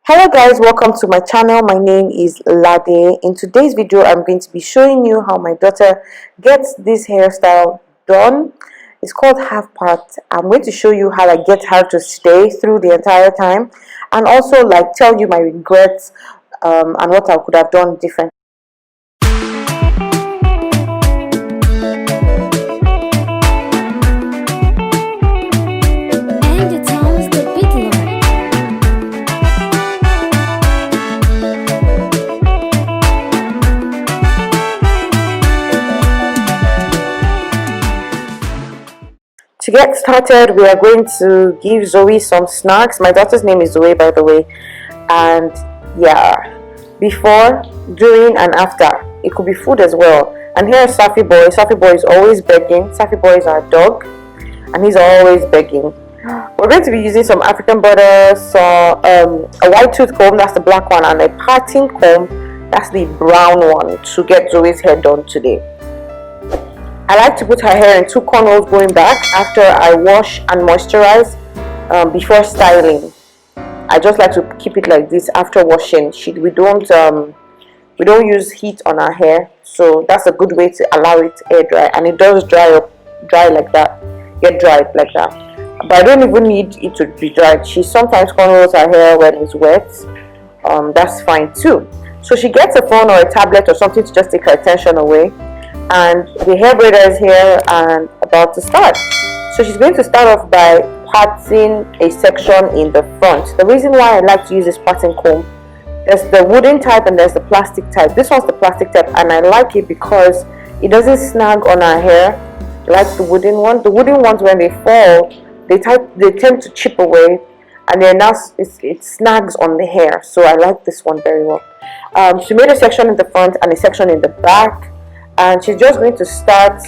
Hello guys, welcome to my channel. My name is Lade. In today's video I'm going to be showing you how my daughter gets this hairstyle done. It's called half part. I'm going to show you how I get her to stay through the entire time, and also like tell you my regrets and what I could have done different. To get started, we are going to give Zoe some snacks. My daughter's name is Zoe, by the way. And yeah, before, during, and after. It could be food as well. And here is Safi Boy. Safi Boy is always begging. Safi Boy is our dog, and he's always begging. We're going to be using some African butter, so a white tooth comb, that's the black one, and a parting comb, that's the brown one, to get Zoe's hair done today. I like to put her hair in two cornrows going back after I wash and moisturize before styling. I just like to keep it like this after washing. We don't use heat on our hair, so that's a good way to allow it air dry, and it does dry like that, get dried like that. But I don't even need it to be dried. She sometimes cornrows her hair when it's wet. That's fine too. So she gets a phone or a tablet or something to just take her attention away. And the hair braider is here and about to start. So she's going to start off by parting a section in the front. The reason why I like to use this parting comb, there's the wooden type and there's the plastic type. This one's the plastic type, and I like it because it doesn't snag on our hair like the wooden one. The wooden ones, when they fall, they tend to chip away, and then now it snags on the hair. So I like this one very well. She made a section in the front and a section in the back. And she's just going to start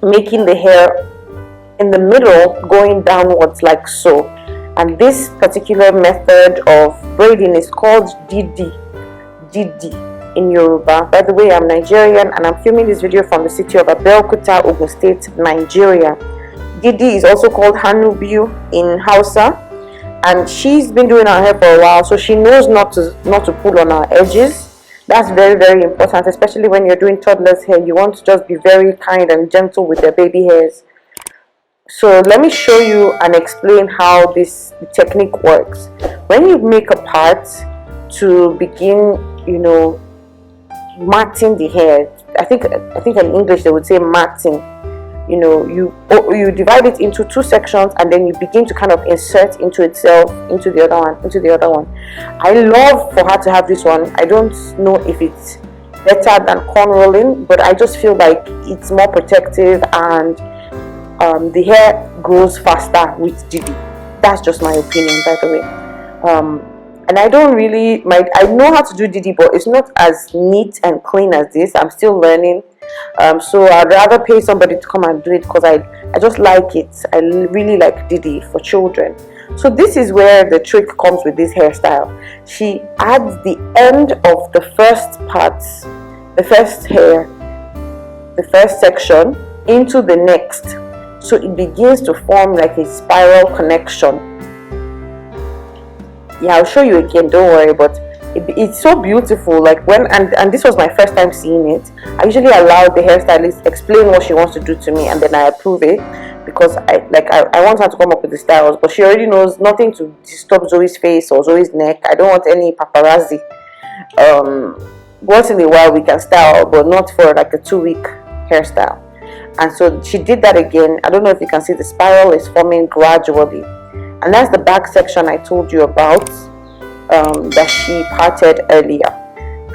making the hair in the middle going downwards like so. And this particular method of braiding is called Didi in Yoruba. By the way, I'm Nigerian and I'm filming this video from the city of Abeokuta, Ogun State, Nigeria. Didi is also called Hanubiu in Hausa, and she's been doing her hair for a while, so she knows not to pull on her edges. That's very, very important, especially when you're doing toddlers' hair. You want to just be very kind and gentle with their baby hairs. So let me show you and explain how this technique works. When you make a part to begin, matting the hair, I think in English they would say matting. You divide it into two sections, and then you begin to kind of insert into the other one. I love for her to have this one. I don't know if it's better than corn rolling, but I just feel like it's more protective, and the hair grows faster with Didi. That's just my opinion, by the way. And I don't really I know how to do Didi, but it's not as neat and clean as this. I'm still learning. So I'd rather pay somebody to come and do it, because I just like it. I really like Didi for children. So this is where the trick comes with this hairstyle. She adds the end of the first part, the first hair, the first section, into the next, so it begins to form like a spiral connection. Yeah, I'll show you again, don't worry, but it's so beautiful. Like and this was my first time seeing it. I usually allow the hairstylist explain what she wants to do to me, and then I approve it, because I want her to come up with the styles, but she already knows nothing to disturb Zoe's face or Zoe's neck. I don't want any paparazzi. Once in a while we can style, but not for like a 2-week hairstyle. And so she did that again. I don't know if you can see the spiral is forming gradually, and that's the back section I told you about, that she parted earlier.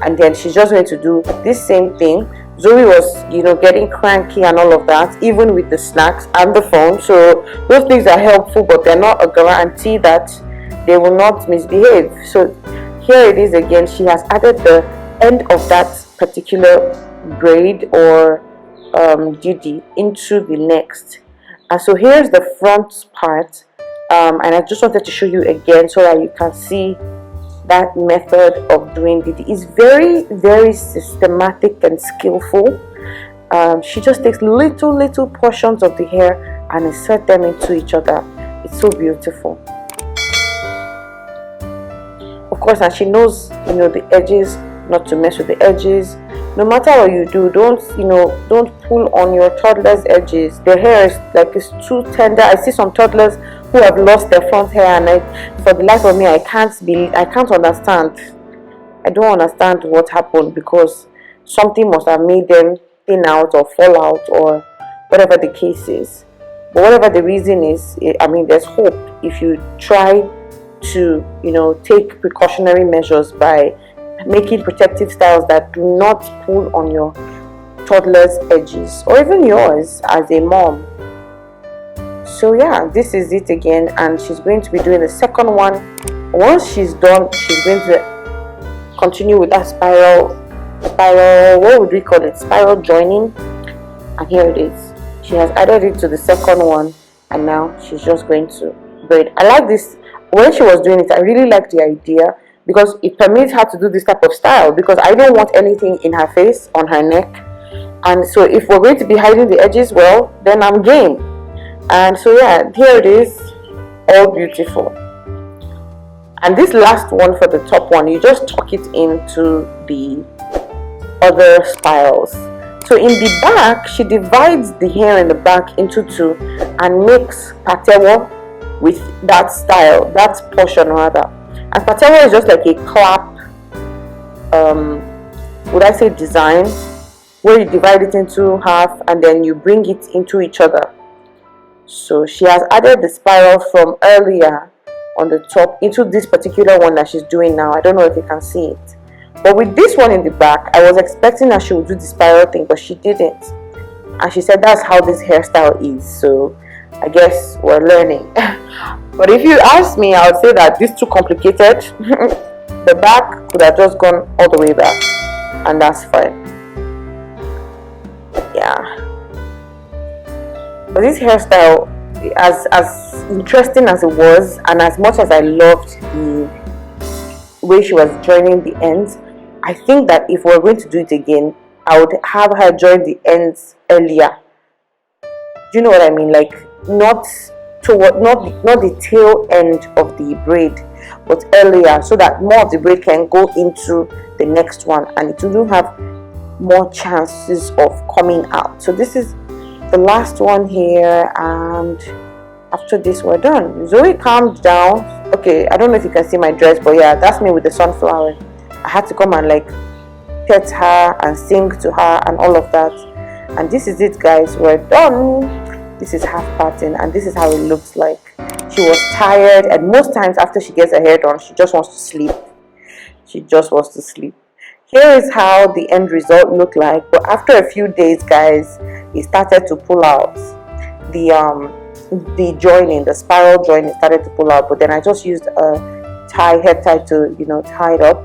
And then she's just going to do this same thing. Zoe was getting cranky and all of that, even with the snacks and the phone. So those things are helpful, but they're not a guarantee that they will not misbehave. So here it is again. She has added the end of that particular braid or Didi into the next. And so here's the front part, and I just wanted to show you again so that you can see that method of doing Didi. Is very, very systematic and skillful. She just takes little portions of the hair and insert them into each other. It's so beautiful. course, and she knows, the edges, not to mess with the edges. No matter what you do, don't pull on your toddler's edges. Their hair is it's too tender. I see some toddlers who have lost their front hair, and for the life of me, I can't understand. I don't understand what happened, because something must have made them thin out or fall out, or whatever the case is. But whatever the reason is, there's hope if you try to take precautionary measures by making protective styles that do not pull on your toddler's edges, or even yours as a mom. So yeah, this is it again, and she's going to be doing the second one. Once she's done, she's going to continue with that spiral, what would we call it, spiral joining. And here it is. She has added it to the second one, and now she's just going to braid. I like this. When she was doing it, I really liked the idea, because it permits her to do this type of style, because I don't want anything in her face, on her neck. And so if we're going to be hiding the edges, well, then I'm game. And so yeah, here it is, all beautiful. And this last one for the top one, you just tuck it into the other styles. So in the back, she divides the hair in the back into two and makes patewo with that style, that portion rather. And patewo is just like a clap, would I say design, where you divide it into half and then you bring it into each other. So she has added the spiral from earlier on the top into this particular one that she's doing now. I don't know if you can see it. But with this one in the back, I was expecting that she would do the spiral thing, but she didn't. And she said that's how this hairstyle is. So I guess we're learning. But if you ask me, I would say that this is too complicated. The back could have just gone all the way back, and that's fine. Yeah. But this hairstyle, as interesting as it was, and as much as I loved the way she was joining the ends, I think that if we're going to do it again, I would have her join the ends earlier. Do you know what I mean? Like not the tail end of the braid, but earlier, so that more of the braid can go into the next one and it will have more chances of coming out. So this is the last one here, and after this we're done. Zoe calmed down. Okay, I don't know if you can see my dress, but yeah, that's me with the sunflower. I had to come and pet her and sing to her and all of that. And this is it, guys, we're done. This is half parting, and this is how it looks like. She was tired, and most times after she gets her hair done, she just wants to sleep. Here is how the end result looked like. But after a few days, guys, it started to pull out. The joining, the spiral joining started to pull out. But then I just used a head tie to tie it up.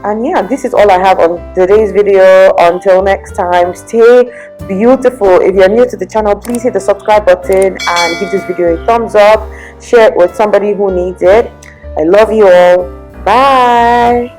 And yeah, this is all I have on today's video. Until next time, stay beautiful. If you're new to the channel, please hit the subscribe button and give this video a thumbs up. Share it with somebody who needs it. I love you all. Bye.